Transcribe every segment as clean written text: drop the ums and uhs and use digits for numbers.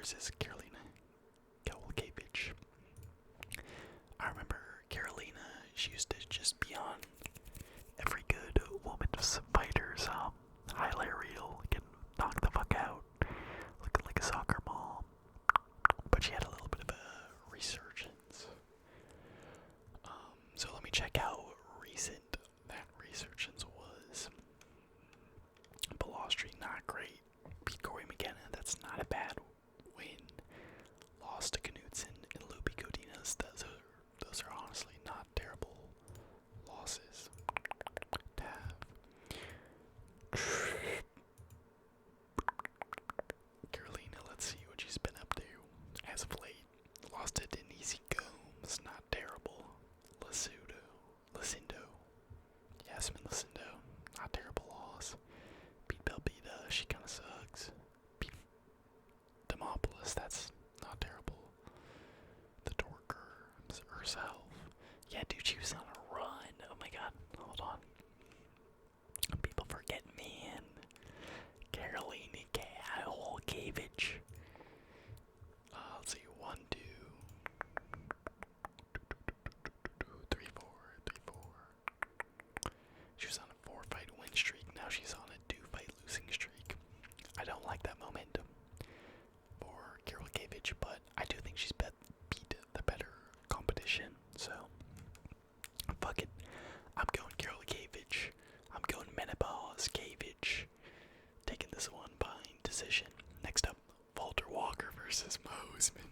versus Carolina Kowalkiewicz. I remember Carolina, she used to just be on every good woman's fighter's highlight reel, getting knocked the fuck out, looking like a soccer mom. But she had a little bit of a resurgence. So let me check how recent that resurgence was. Balastri, not great. Beat Corey McKenna, that's not a bad win. Lost to Knudsen and Lupi Godinez. Those are honestly not terrible losses to have. Carolina, let's see what she's been up to as of late. Lost to Denise Gomes, not terrible. Lucindo. Yasmin Lucindo, not terrible loss. Beat Belbita, she kinda sucks. Beat Demopoulos, that's not terrible. The Torker herself. Yeah, dude, she was on a run. Oh my god, hold on. People forget, man. Carolina Kowalkiewicz. Let's see, 1, 2, 3, 4. She was on a 4-fight win streak. Now she's on a 2-fight losing streak. I don't like that momentum for Kowalkiewicz, but I do think she's beat the better competition. So, fuck it. I'm going Kowalkiewicz. I'm going Menopause Kavich. Taking this one by decision. Next up, Walter Walker versus Mosman.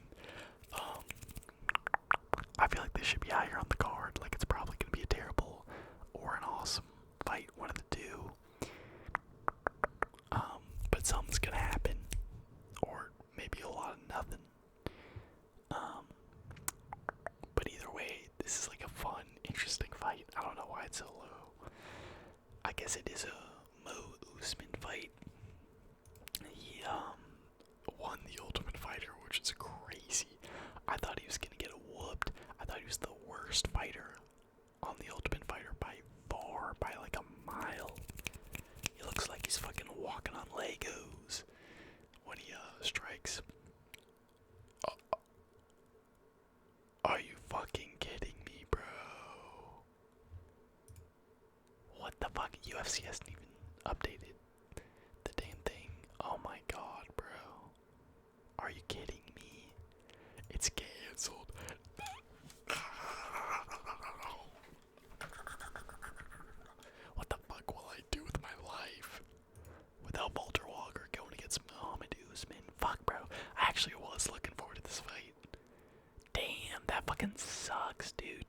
I feel like this should be higher on the card. Like, it's probably going to be a terrible or an awesome fight, one of the two. But something's going to happen. Or maybe a lot of nothing. But either way, this is like a fun, interesting fight. I don't know why it's so low. I guess it is a Mo Usman fight. He won the Ultimate Fighter, which is crazy. I thought he was gonna get whooped. I thought he was the worst fighter on the Ultimate Fighter by far, by like a mile. He looks like he's fucking walking on Legos when he strikes. Are you fucking kidding me, bro? What the fuck? UFC hasn't even updated the damn thing. Oh my god, bro. Are you kidding me? It's cancelled. What the fuck will I do with my life without Walter Walker going against Muhammad Usman? Fuck, bro. I actually was looking forward to this fight. Damn, that fucking sucks, dude.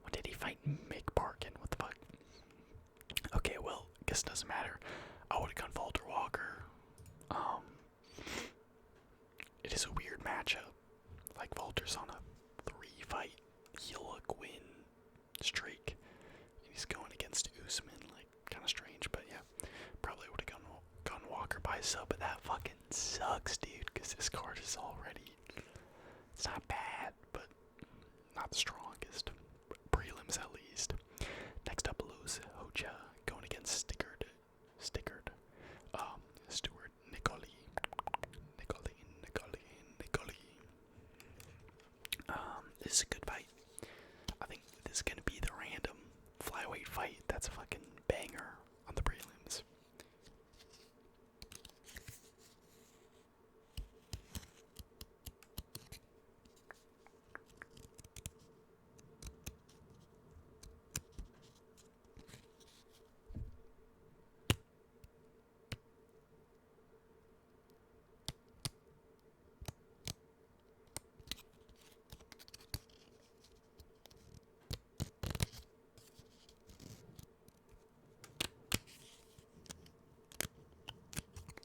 When did he fight Mick Parkin? What the fuck? Okay, well, guess it doesn't matter. I would've gone Walter Walker. It is a weird matchup. Like, Walter's on a 3-fight heel-hook win streak. And he's going against Usman, like, kinda strange, but yeah. Probably would've gone Walker by sub, but that fucking sucks, dude, because this card is already... It's not bad, but not the strongest. Prelims at least. Next up, Luz Hoja going against Stickard. Stuart Nicoli. This is a good fight. I think this is gonna be the random flyweight fight. That's a fucking banger on the prelims.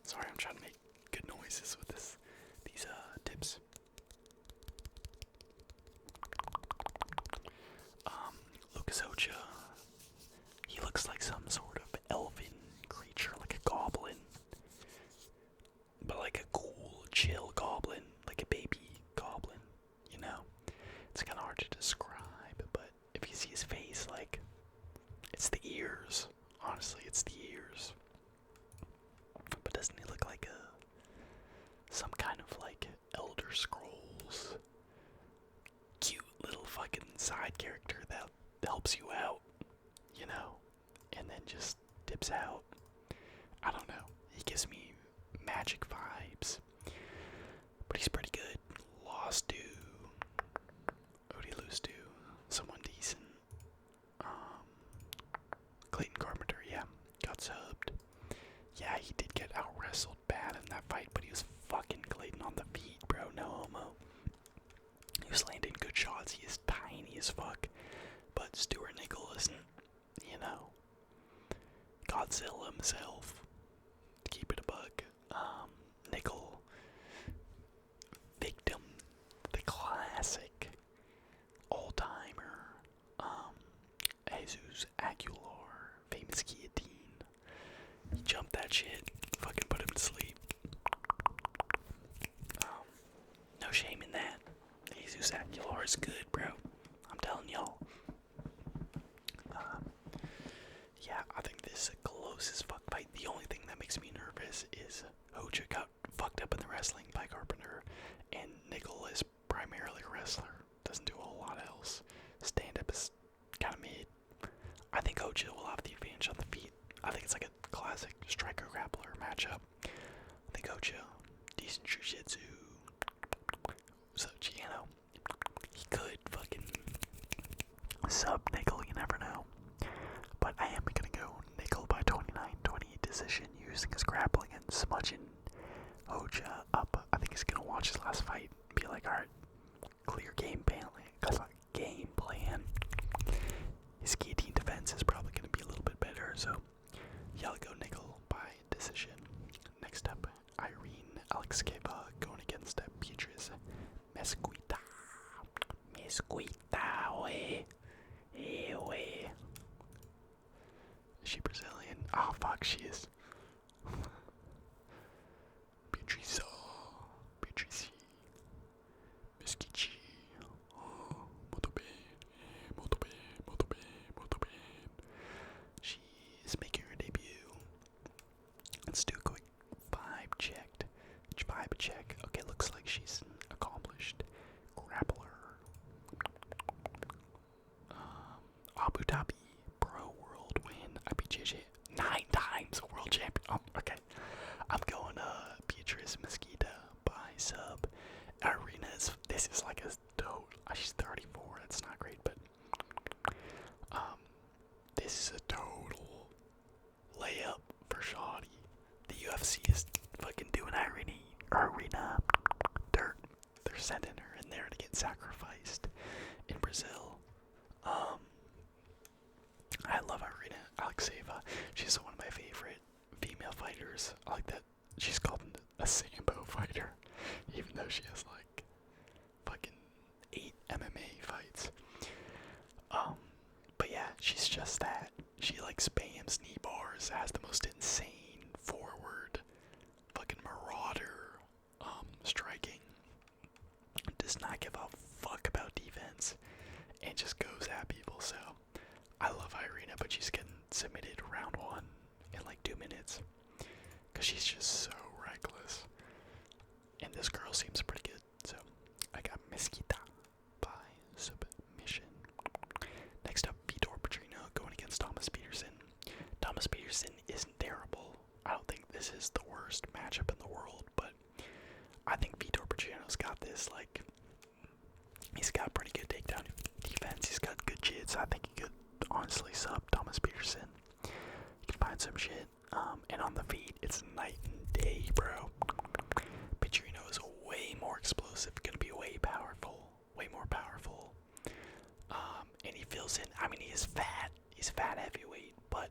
Sorry, I'm trying to make good noises with these tips. Lucas Ocha, he looks like some sort of elven creature, like a goblin. But like a cool, chill goblin, like a baby goblin, you know? It's kinda hard to describe, but if you see his face, like, it's the ears. Honestly, it's the ears. But doesn't he look like some kind of like Elder Scrolls cute little fucking side character that helps you out, you know, and then just dips out. I don't know. He gives me magic vibes, but he's pretty good. Lost to, who'd he lose to? Someone decent. Clayton Carpenter, yeah, got subbed. Yeah, he did get out wrestled bad in that fight, but he was fucking Clayton on the feet, bro. No homo. He was landing good shots. He is tiny as fuck, but Stuart Nickel isn't, you know, Godzilla himself. Keep it a bug. Nickel, Victim, the classic all-timer, Jesus Aguilar, famous guillotine. He jumped that shit, fucking put him to sleep. No shame in that. Jesus Aguilar is good, bro. I'm telling y'all. Yeah, I think this is a close as fuck fight. The only thing that makes me nervous is Hoja got fucked up in the wrestling by Carpenter, and Nickel is primarily a wrestler. Doesn't do a whole lot else. Stand-up is kind of mid. I think Hoja will have the advantage on the feet. I think it's like a classic striker-grappler matchup. I think Hoja, decent jiu-jitsu. So, you know, he could fucking sub Nickel, you never know. But I am gonna go Nickel by 29-20 decision using his grappling and smudging Hoja up. I think he's gonna watch his last fight and be like, alright, clear game plan. His guillotine defense is probably gonna be a little bit better, so yeah, I'll go Nickel by decision. Next up, Irene Alexeva going against Beatrice Mesquita. Oi. Is she Brazilian? Oh fuck, she is. Beatrice Mesquita. Muito bem. She's making her debut. Let's do a quick vibe check. Okay, looks like she's an accomplished grappler. Abu Dhabi Pro World win. IBJJ 9 times a world champion. Okay. I'm going Beatrice Mesquita by sub. This is like a dope. She's 34. That's not great, but this is a total layup for Shawty. The UFC is fucking doing Irina dirt. They're sending her in there to get sacrificed in Brazil. I love Irina Alexeva. She's one of my favorite female fighters. I like that she's called a Sambo fighter, even though she has like fucking 8 MMA fights. But yeah, she's just that. She like spams knee bars, has the most insane forward, fucking marauder, striking. Does not give a fuck about defense, and just goes at people. So I love Irina, but she's getting submitted round 1 in like 2 minutes, cause she's just so reckless. And this girl seems pretty good, so I got Mesquita by submission. Next up, Vitor Petrino going against Thomas Peterson. Thomas Peterson isn't terrible. I don't think this is the worst matchup in the world, but I think Vitor Petrino's got this, like, he's got pretty good takedown defense. He's got good jits. I think he could honestly sub Thomas Peterson. You can find some shit. And on the feet, it's night and day, bro. Petrino is way more explosive, gonna be way more powerful. And he fills in. I mean, he is fat. He's fat heavyweight, but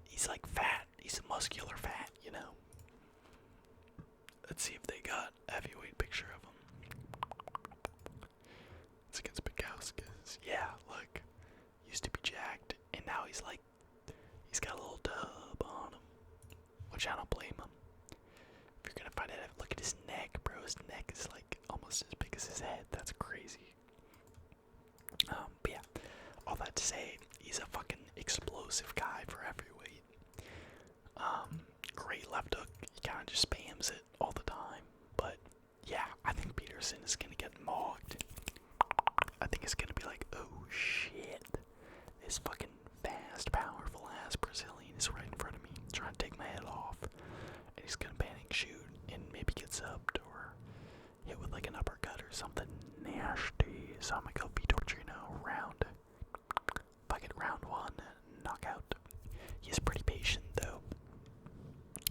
he's like fat. He's a muscular fat, you know. Let's see if they got a heavyweight picture of him. It's against Bukowskis. Yeah, look. Used to be jacked, and now he's got a little dub on him. Which I don't blame him. If you're gonna find it, look at his neck, bro. His neck is like almost as big as his head. That's crazy. But yeah, all that to say, he's a fucking explosive guy for heavyweight. Great left hook. He kind of just spams it all the time. Peterson is gonna get mocked. I think it's gonna be like, oh shit, this fucking fast, powerful ass Brazilian is right in front of me, trying to take my head off, and he's gonna panic shoot and maybe get subbed or hit with like an uppercut or something nasty. So I'm gonna go Vitor Trino round. Fucking round 1, knockout. He's pretty patient though.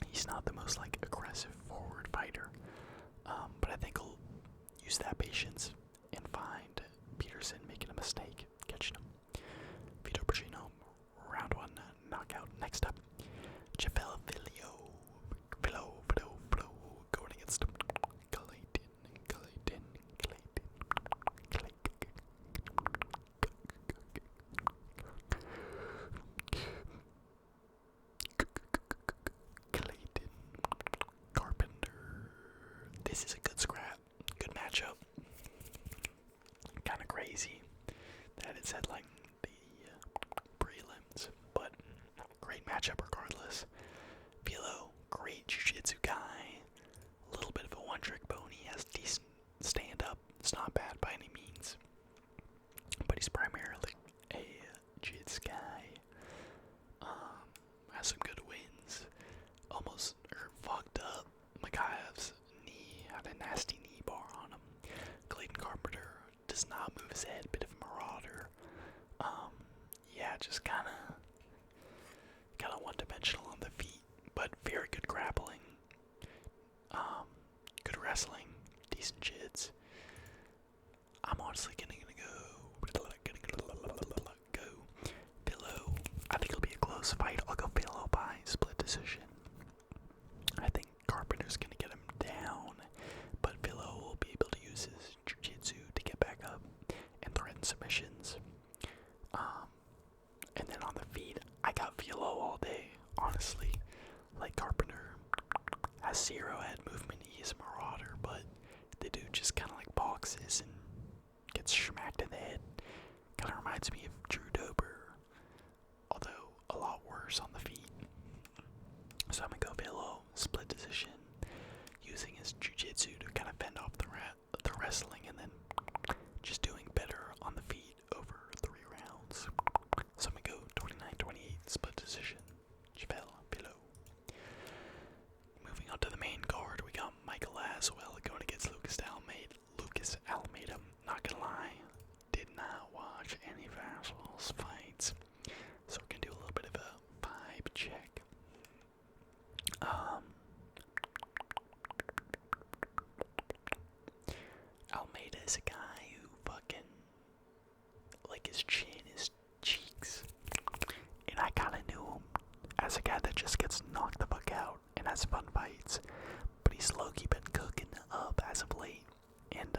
He's not the most like aggressive forward fighter, but I think he'll use that patience and find Peterson making a mistake, catching him. Vitor Trino, round 1, knockout. Next up, Javel Filho, going against Clayton. Carpenter. This is a good scrap. Good matchup. Kind of crazy that it's at like the prelims, but great matchup regardless. Philo, great jiu-jitsu guy. A little bit of a one-trick pony. Has decent stand-up. It's not bad by any means, but he's primarily a jiu-jitsu guy. Has some good wins. Almost fucked up. Makayev's knee had a nasty knee bar on him. Clayton Carpenter does not move his head. Bit of a marauder. Yeah, just kind of one-dimensional on the feet, but very good grappling. Good wrestling. Decent jits. I'm honestly gonna go. Philo. I think it'll be a close fight. I'll go Philo by split decision. I think Carpenter's gonna get him down, but Philo will be able to use his jiu-jitsu to get back up and threaten submissions. And then on the feet, I got Philo all day, honestly. Like Carpenter has 0 head movement. He's a marauder, but the dude just kind of like boxes and gets smacked in the head. Kind of reminds me of Drew Dober, although a lot worse on the feet. So I'm gonna go Philo, split decision, using his jiu-jitsu to kind of fend off the wrestling, and then just doing better on the feet over 3 rounds. So I'm gonna go 29-28, split decision, Philo. Moving on to the main card, we got Michael Aswell going against Lucas Almeida. Not gonna lie, did not watch any of Aswell's fights, so we're gonna do a little bit of a vibe check. Almeida is a guy who fucking, like, his chin, his cheeks, and I kinda knew him as a guy that just gets knocked the fuck out and has fun fights, but he's low-key been cooking up as of late, and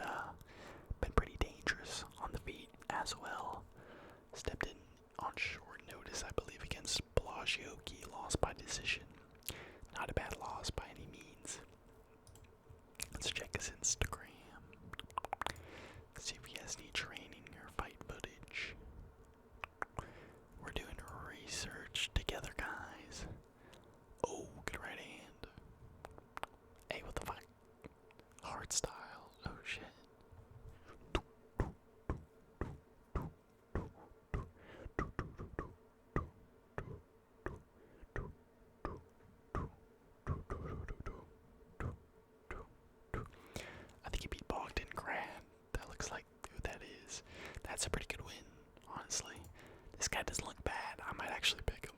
been pretty dangerous on the feet as well. Stepped in on short notice, I believe, against Blagioki, lost by decision. Not a bad loss by any means. Let's check his Instagram. See if he has any training or fight footage. We're doing research together, guys. Oh, good right hand. Hey, what the fuck? Hard style. Oh shit. I think he beat Bogdan Grad. That looks like who that is. That's a pretty good win, honestly. This guy doesn't look bad. I might actually pick him.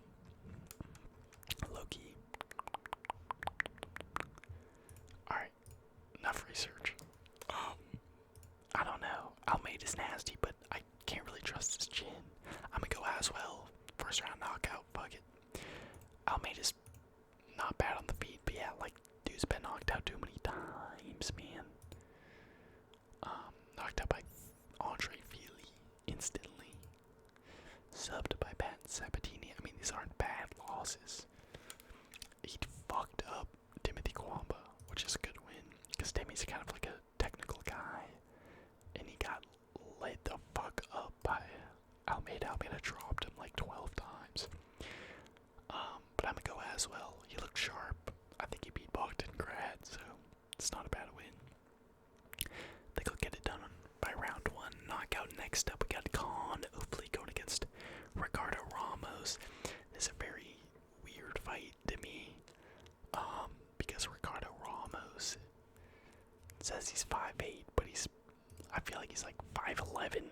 Low-key. Alright. Enough research. I don't know. Almeida's nasty, but I can't really trust his chin. I'm gonna go Aswell. First round knockout. Fuck it. Almeida's not bad on the feet, but yeah, like, dude's been knocked out too many times, man. Knocked out by Andre Fili instantly. Subbed by Pat Sabatini. I mean, these aren't bad losses. He fucked up Timothy Kwamba, which is a good win, because Timmy's kind of like a technical guy, and he got lit the fuck up by Almeida. Almeida dropped him like 12 times. But I'm gonna go Aswell. He looked sharp. I think he beat Bogdan Grad, so it's not a bad win. knockout. Next up, we got Khan Oakley going against Ricardo Ramos. This is a very weird fight to me, because Ricardo Ramos says he's 5'8", but I feel like he's like 5'11".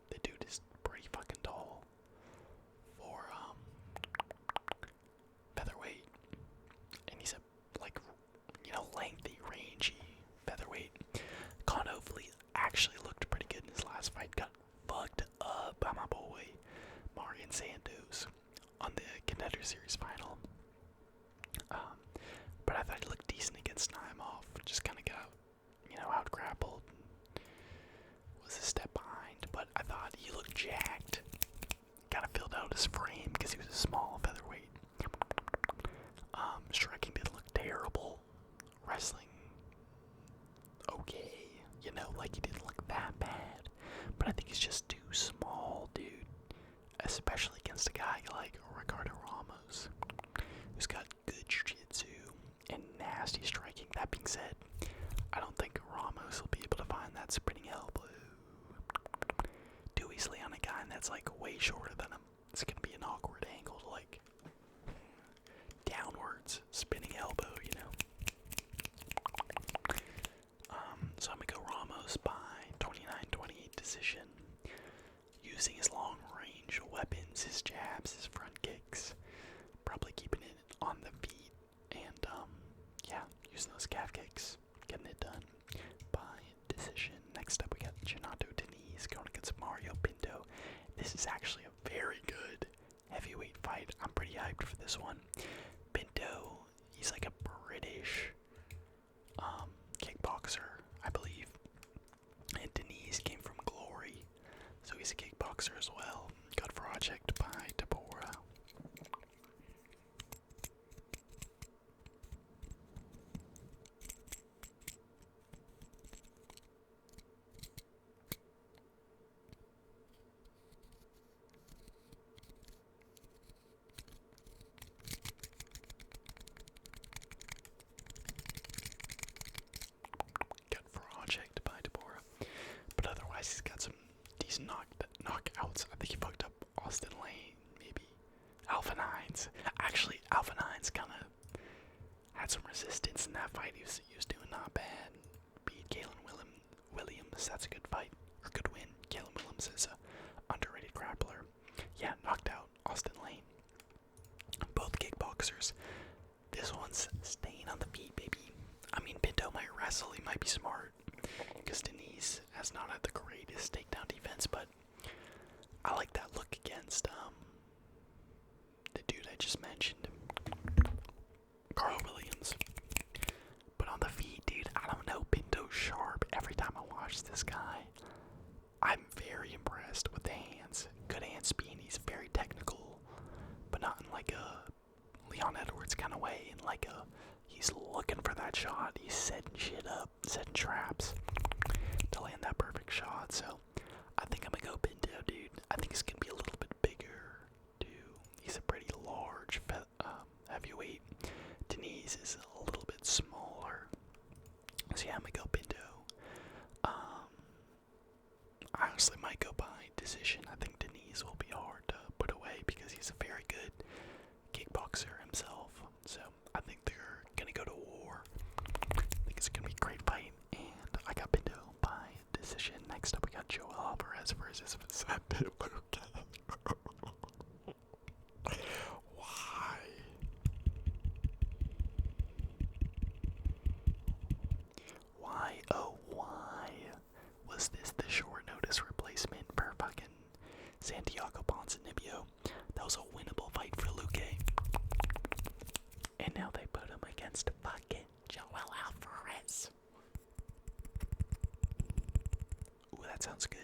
The dude is pretty fucking tall for featherweight, and he's lengthy, rangy featherweight. Khan Oakley actually looked pretty good in his last fight. Got fucked up by my boy Marion Santos on the Contender Series final. But I thought he looked decent against Naimov. Just kind of got, out grappled. Was a step behind, but I thought he looked jacked. Kind of filled out his frame because he was a small featherweight. Striking didn't look terrible. Wrestling, okay. He didn't look that bad. But I think he's just too small, dude. Especially against a guy like Ricardo Ramos, who's got good jiu-jitsu and nasty striking. That being said, I don't think Ramos will be able to find that spinning elbow too easily on a guy that's way shorter than him. It's gonna be an awkward angle to downwards spinning elbow, So I'm gonna go Ramos by 29-28 decision, using his long range weapons, his jabs, his front kicks, probably keeping it on the feet, and using those calf kicks, getting it done by decision. Next up we got Renato Diniz going against Mario Pinto. This is actually a very good heavyweight fight. I'm pretty hyped for this one. Pinto, he's like a British kickboxer, I believe. And Diniz came from Glory, so he's a kickboxer as well. Good project by Deborah. But otherwise, he's got some decent knockouts. I think he fucked up Austin Lane, maybe Alvin Hines. Actually, Alvin Hines kind of had some resistance in that fight. He was doing not bad. Beat Galen Williams. That's a good fight, or good win. Galen Williams is a underrated grappler. Yeah, knocked out Austin Lane. Both kickboxers. This one's staying on the feet, baby. I mean, Pinto might wrestle. He might be smart, because Diniz has not had the greatest takedown defense, but I like that look against the dude I just mentioned, Carl Williams. But on the feet, dude, I don't know, Pinto's sharp. Every time I watch this guy, I'm very impressed with the hands. Good hand speed. He's very technical, but not in like a Leon Edwards kind of way. In like a, he's looking for that shot. He's setting shit up, setting traps to land that perfect shot. So I think I'm gonna go Pinto, dude. I think he's gonna be a little bit bigger too. He's a pretty large heavyweight. Diniz is a little bit smaller. So yeah, I'm gonna go Pinto. I honestly might go by decision. I think Diniz will be hard to put away because he's a very good kickboxer himself. So I think they're gonna go to war. I think it's gonna be a great fight, and I got Pinto by decision. Next up, we got Joel Alvarez versus Vicente Luque. Why? Why, oh why was this the short notice replacement for fucking Santiago Ponzinibbio? That was a winnable fight for Luque. And now they put him against fucking Joel Alvarez. Ooh, that sounds good.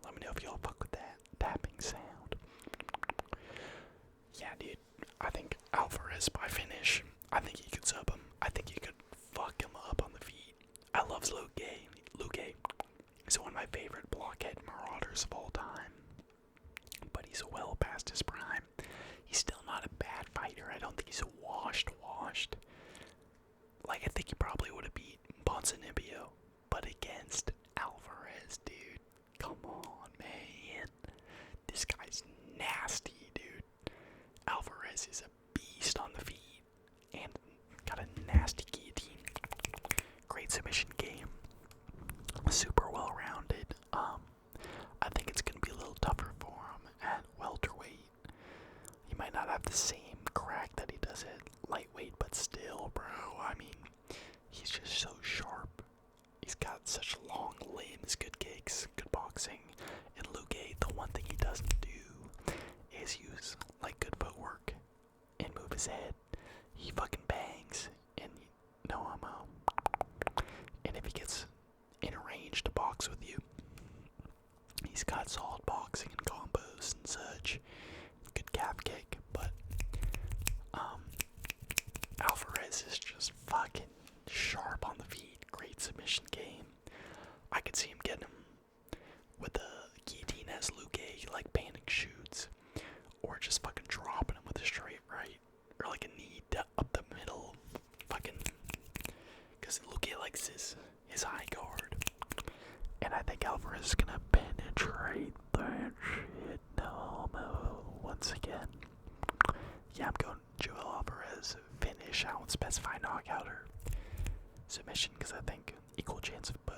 Let me know if y'all fuck with that tapping sound. Yeah, dude. I think Alvarez by finish. I think he could sub him. I think he could fuck him up on the feet. I love loves Luke. Luke is one of my favorite blockhead marauders of all time. But he's well past his prime. He's still not a bad fighter. I don't think he's washed. Like, I think he probably would have beat Ponzinibbio. But against Alvarez, dude. Come on, man. This guy's nasty, dude. Alvarez is a beast on the feet. And got a nasty guillotine. Great submission game. Super well-rounded. I think it's going to be a little tougher for him at welterweight. He might not have the same crack that he does at lightweight, but still, bro. I mean, he's just so sharp. He's got such long limbs, good kicks, good boxing. And Luke, the one thing he doesn't do is use, like, good footwork and move his head. He fucking bangs, and no ammo. And if he gets in range to box with you, he's got solid boxing and combos and such. Good calf kick, but Alvarez is just fucking sharp on the feet. Great submission game. I could see him getting him with a guillotine as Luke, like panic shoots, or just fucking dropping him with a straight right, or like a knee up the middle, fucking, because Luke likes his high guard. And I think Alvarez is gonna penetrate that shit. No, once again. Yeah, I'm going Joel Alvarez finish. I won't specify knockout or submission because I think equal chance of both.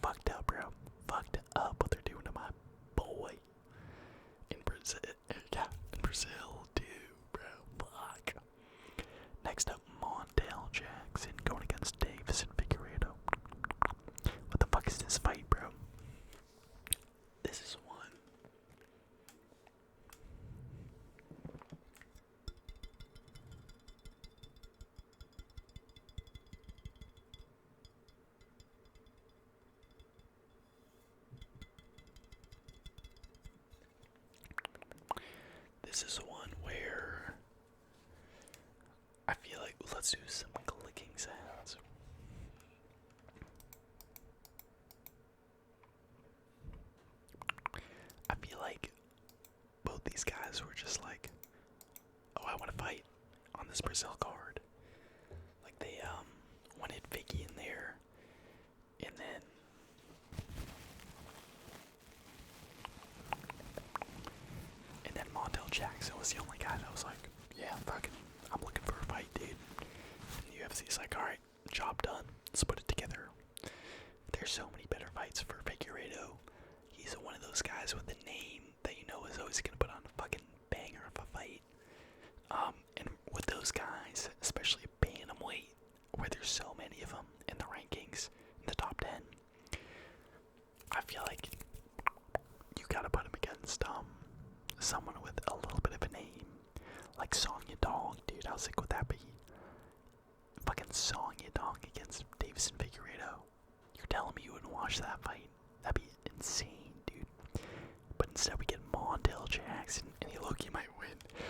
Fucked up, bro. Fucked up what they're doing to my boy in Brazil. Yeah, in Brazil too, bro. Fuck. Next up, Montel Jackson going against Davison Figueiredo. What the fuck is this fight, bro? This is one. This is one where I feel like, let's do some clicking sounds. I feel like both these guys were just like, oh, I want to fight on this Brazil card. Like they wanted Figgy in there, and then Montel Jackson was the only guy that was like, yeah, I'm looking for a fight, dude. And the UFC's like, alright, job done. Let's put it together. There's so many better fights for Figueiredo. He's one of those guys with a name that you know is always gonna put on a fucking banger of a fight. And with those guys, especially bantamweight, where there's so many of them in the rankings, in the top 10, I feel like you gotta put him against someone with a little bit of a name, like Song Yadong, dude. How sick would that be? Fucking Song Yadong against Davison Figueiredo. You're telling me you wouldn't watch that fight? That'd be insane, dude. But instead we get Montel Jackson, and he low-key might win,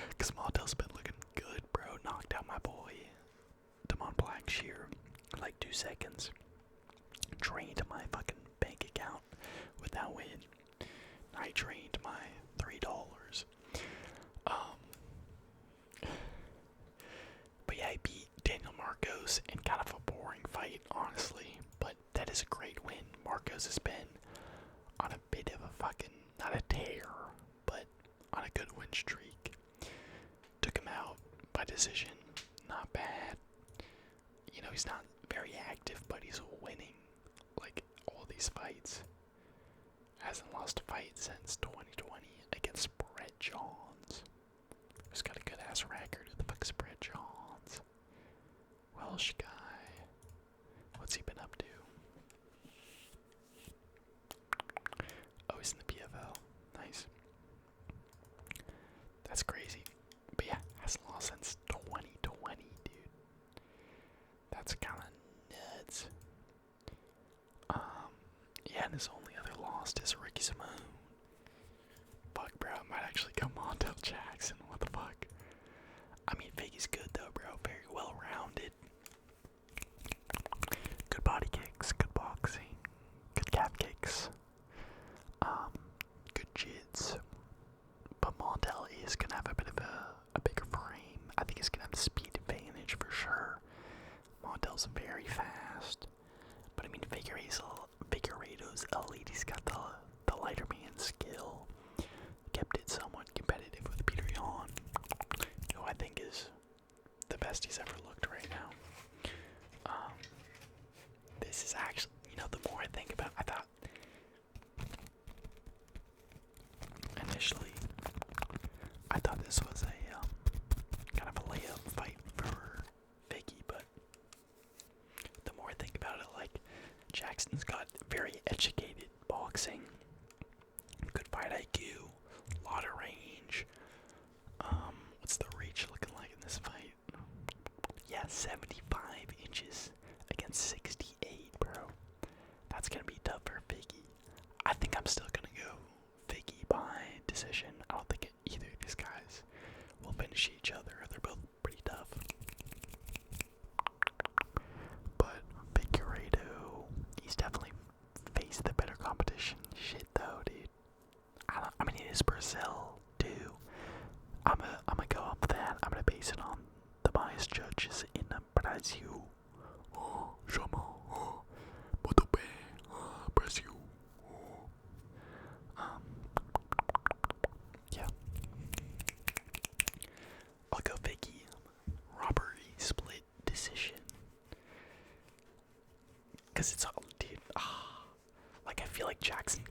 because Montel's been looking good, bro. Knocked out my boy Damon Blackshear in like 2 seconds. Drained my fucking bank account with that win. I drained my $3. But yeah, I beat Daniel Marcos in kind of a boring fight, honestly. But that is a great win. Marcos has been on a bit of a fucking, not a tear, but on a good win streak. Took him out by decision. Not bad. You know, he's not very active, but he's winning, like, all these fights. Hasn't lost a fight since 2020 against Brett Johns. Who's got a good ass record. Who the fuck's Brett Johns? Welsh guy. What's he been up to? Oh, he's in the PFL. Nice. That's crazy. But yeah, hasn't lost since 2020, dude. That's kinda nuts. Yeah, and his only other loss is Ricky Simone. Fuck, bro, I might actually come on to Figueiredo's very fast. But I mean, Figueiredo's elite. He's got the lighter man skill. Kept it somewhat competitive with Peter Yan, who I think is the best he's ever looked right now. This is actually, the more I think about it, I thought initially, this was a kind of a layup fight for Figgy, but the more I think about it, like, Jackson's got very educated boxing, good fight IQ, a lot of range. What's the reach looking like in this fight? Yeah, 75 inches against 68, bro. That's gonna be tough for Figgy. I think I'm still gonna go Figgy by decision. I don't think either of these guys will finish each other. They're both pretty tough. But Figueiredo, he's definitely faced the better competition. Shit though, dude. I mean, it is Brazil too. I'm gonna go off that. I'm gonna base it on the biased judges in Brazil. Chama, muito bem, Brazil. Yeah. I'll go Vicky. Robbery split decision. Cause it's all, dude. Like, I feel like Jackson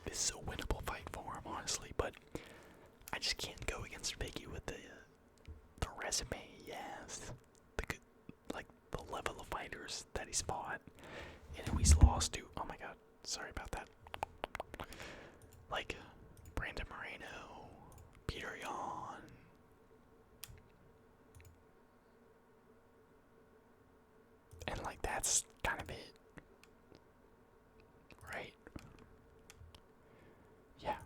this is a winnable fight for him, honestly, but I just can't go against Vicky with the resume he has, the level of fighters that he's fought, and who he's lost to. Oh my god, sorry about that. Like, Brandon Moreno, Peter Yan. And, like, that's kind of it. Right? Yeah.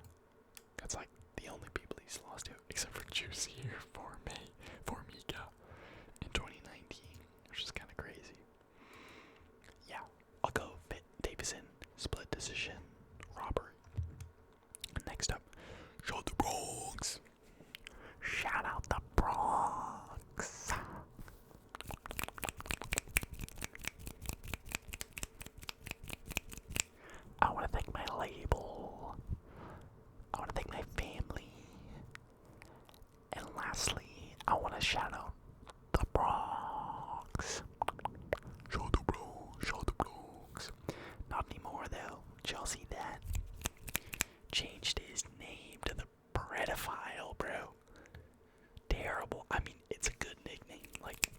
That's, like, the only people he's lost to, except for Juicy for Mika in 2019, which is kind of crazy. Yeah, I'll go Davison, split decision, robbery. Next up, shout out the Bronx. Shout out the Bronx. I want to thank my label. I want to thank my family. And lastly, I want to shout out the Bronx. Shout the Bronx. Not anymore though. Did y'all see that? Changed his name to the Predaphile, bro. Terrible. I mean, it's a good nickname. Like,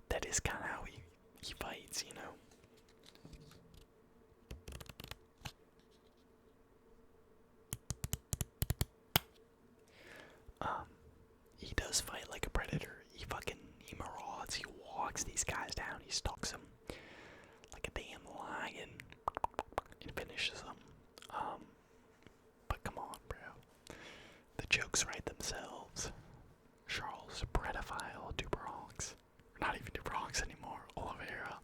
that is kind of how he fights, you know? He does fight like a predator. He marauds, he walks these guys down, he stalks them like a damn lion and finishes them. But come on, bro. The jokes write themselves. Charles, Predaphile, Dubronx. Not even Dubronx anymore, Olivera.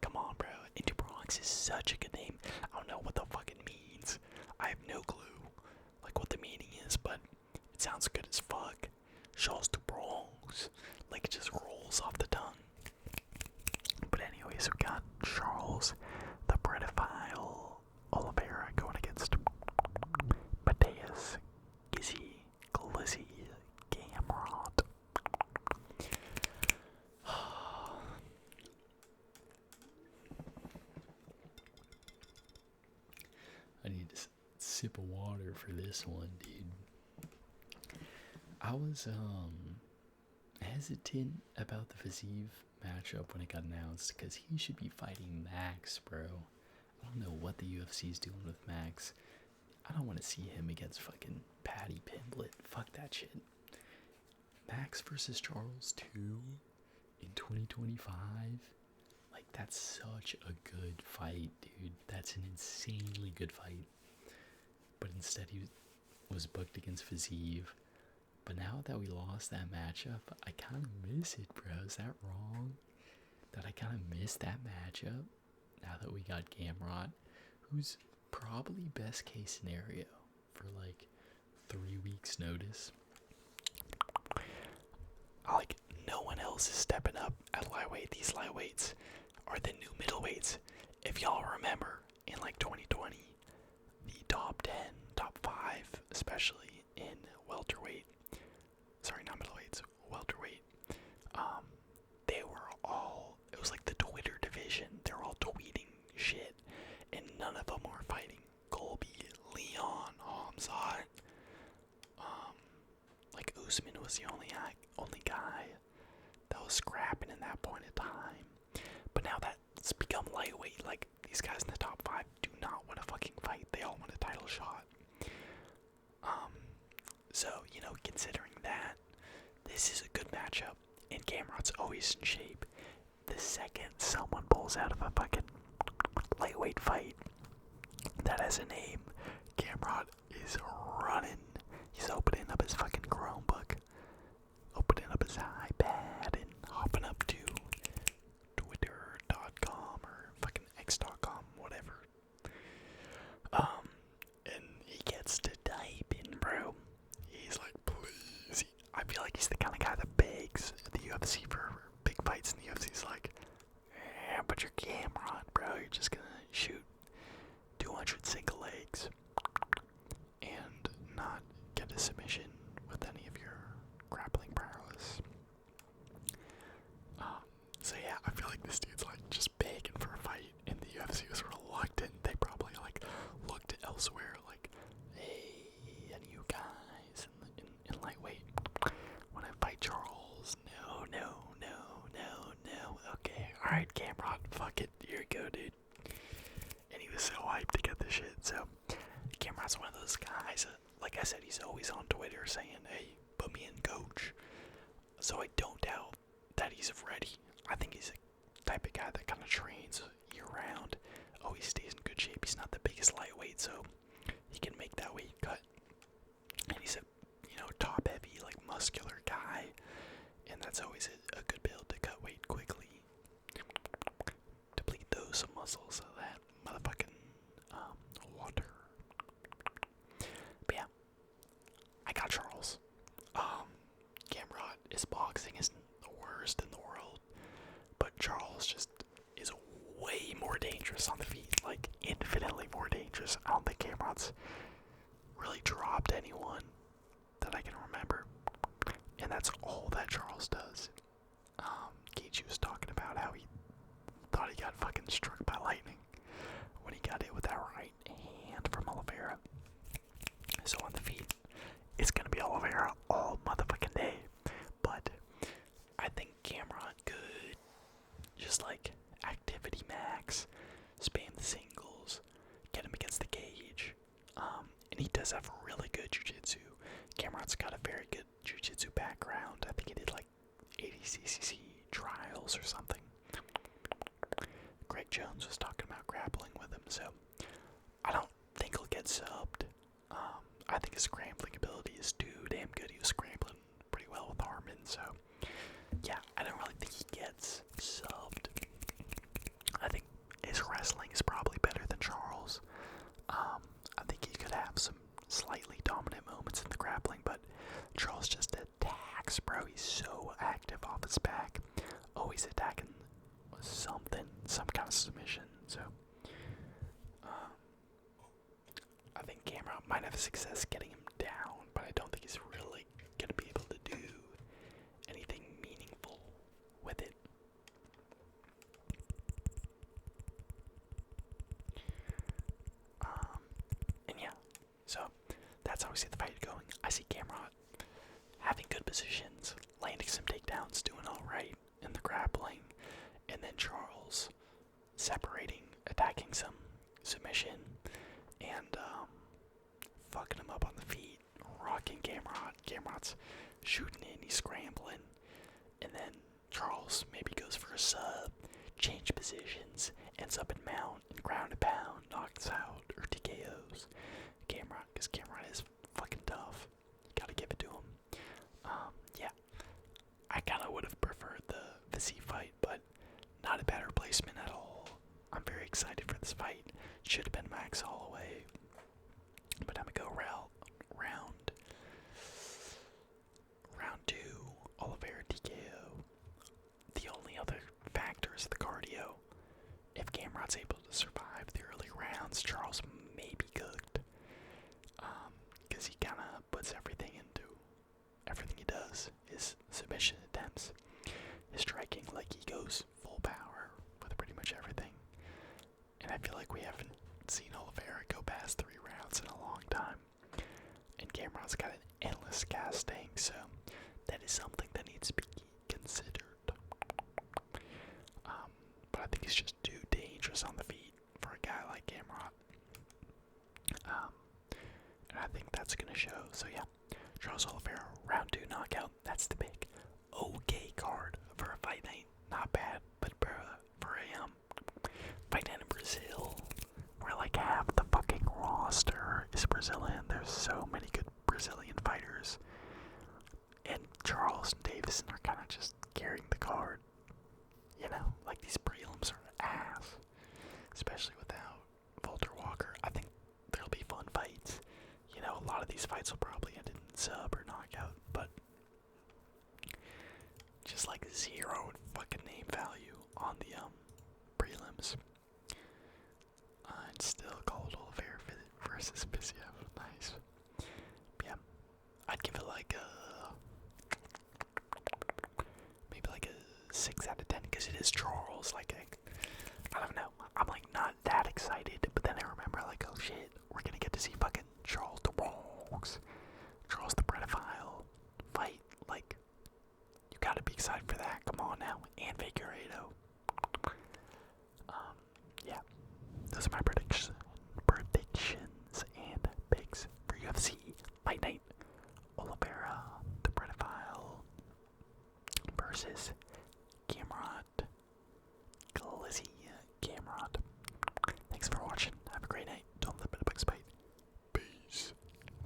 Come on, bro. And Dubronx is such a good name. I don't know what the fuck it means. I have no clue, like, what the meaning is, but it sounds good as fuck. Charles Dubronx. Like, it just rolls off the tongue. But anyways, we got Charles, the Predaphile, Olivera going against Mateusz, Glizzy, Gamrot. I need a sip of water for this one, dude. I was hesitant about the Fiziev matchup when it got announced because he should be fighting Max, bro. I don't know what the UFC is doing with Max. I don't want to see him against fucking Patty Pimblett. Fuck that shit. Max versus Charles 2 in 2025. Like, that's such a good fight, dude. That's an insanely good fight. But instead he was booked against Fiziev. But now that we lost that matchup, I kind of miss it, bro. Is that wrong? That I kind of miss that matchup now that we got Gamrot, who's probably best case scenario for like 3 weeks notice. Like, no one else is stepping up at lightweight. These lightweights are the new middleweights. If y'all remember, in like 2020, the top 10, top 5, especially in welterweight, sorry, not middleweights, welterweight, they were all, it was like the Twitter division. They're all tweeting shit, and none of them are fighting. Colby, Leon, Hamzat, like Usman was the only guy that was scrapping in that point in time. But now that's become lightweight. Like, these guys in the top 5 do not want to fucking fight. They all want a title shot. So, you know, considering that, this is a good matchup. And Gamrot's always in shape. The second someone pulls out of a fucking lightweight fight that has a name, Gamrot is running. He's opening up his fucking Chromebook, opening up his iPad, and hopping up to Twitter.com or fucking X.com, whatever. And he gets to type in, bro. He's like, please. I feel like he's the kind of guy that begs the UFC for big fights, and the UFC's like, yeah, but you're Gamrot, bro. You're just gonna shoot 200 single legs and not get a submission with any of your grappling prowess. So yeah, I feel like this dude's like just begging for a fight, and the UFC was reluctant. They probably like looked elsewhere, like, hey, and you guys in lightweight want to fight Charles? No. Okay, all right, Gamrot, fuck it, here you go, dude. And he was so hyped to get this shit. So Gamrot's one of those guys. Like I said, he's always on Twitter saying, hey, put me in, coach. So I don't doubt that he's ready. I think he's the type of guy that kind of trains year round. Always stays in good shape. He's not the biggest lightweight, so he can make that weight cut. And he's a, you know, top heavy, like muscular guy. And that's always a good build to cut weight quickly. Deplete those muscles so that motherfucking water. But yeah, I got Charles. Gamrot, his boxing isn't the worst in the world, but Charles just is way more dangerous on the feet, like infinitely more dangerous. I don't think Gamrot's really dropped anyone that I can remember, and that's all that Charles does. Gaethje was talking about how he thought he got fucking struck by lightning when he got hit with that right hand from Olivera. So on the feet, it's gonna be Olivera all motherfucking day. But I think Gamrot could just like activity max, spam the singles, get him against the cage. And he does have really good jiu-jitsu. Gamrot's got a very good jiu-jitsu background. I think he did like 80cc trials or something. Greg Jones was talking about grappling with him, so I don't think he'll get subbed. I think his scrambling ability is too damn good. He was scrambling pretty well with Harmon, so yeah, I don't really think he gets subbed. I think his wrestling is probably better than Charles. I think he could have some slightly dominant moments in the grappling, but Charles just attacks, bro. He's so active off his back, always attacking something, some kind of submission. So I think Gamrot might have success getting him down, but I don't think he's really gonna be able to do anything meaningful with it. And yeah, so that's how we see the fight going. I see Gamrot having good positions, landing some takedowns, doing alright in the grappling, and then Charles separating, attacking some submission, and fucking him up on the feet, rocking Gamrot. Gamrot's shooting in, he's scrambling, and then Charles maybe goes for a sub, change positions, ends up in mount, and ground and pound, knocks out, or TKOs Gamrot, because Gamrot is fucking tough. Gotta give it to him. Yeah, I kind of would have preferred the Z fight, but not a bad replacement at all. I'm very excited for this fight. Should have been Max Holloway, but I'm gonna go round 2, Olivera TKO. The only other Gamrot's able to survive the early rounds, Charles may be cooked. Because he kind of puts everything he does, his submission attempts, his striking, like he goes full power with pretty much everything. And I feel like we haven't seen Olivera go past 3 rounds in a long time. And Gamrot's got an endless casting, so that is something that needs to be considered. But I think he's just too dangerous on the feet for a guy like Gamrot. And I think that's going to show. So yeah, Charles Olivera, round 2 knockout. That's the big okay card for a fight night. Not bad, but for a fight night in Brazil, where like half the fucking roster is Brazilian. There's so many good Brazilian fighters. And Charles and Davison are kind of just carrying the card. You know, like these prelims are ass. Especially without Walter Walker. I think there'll be fun fights. You know, a lot of these fights will probably end in sub or knockout, but just like 0 fucking name value on the prelims. And still called Olivera versus Viziev. Nice. Yeah, I'd give it like maybe like a 6 out of 10 because it is Charles. Like I don't know. I'm like not that excited, but then I remember like, oh shit, we're gonna get to see fucking Charles the Bronx, Charles the Pedophile fight. Like, you gotta be excited for that. Come on now, and Figueiredo. Yeah, those are my predictions and picks for UFC Fight Night. Olivera the Pedophile versus Gamrot. Glizzy Gamrot.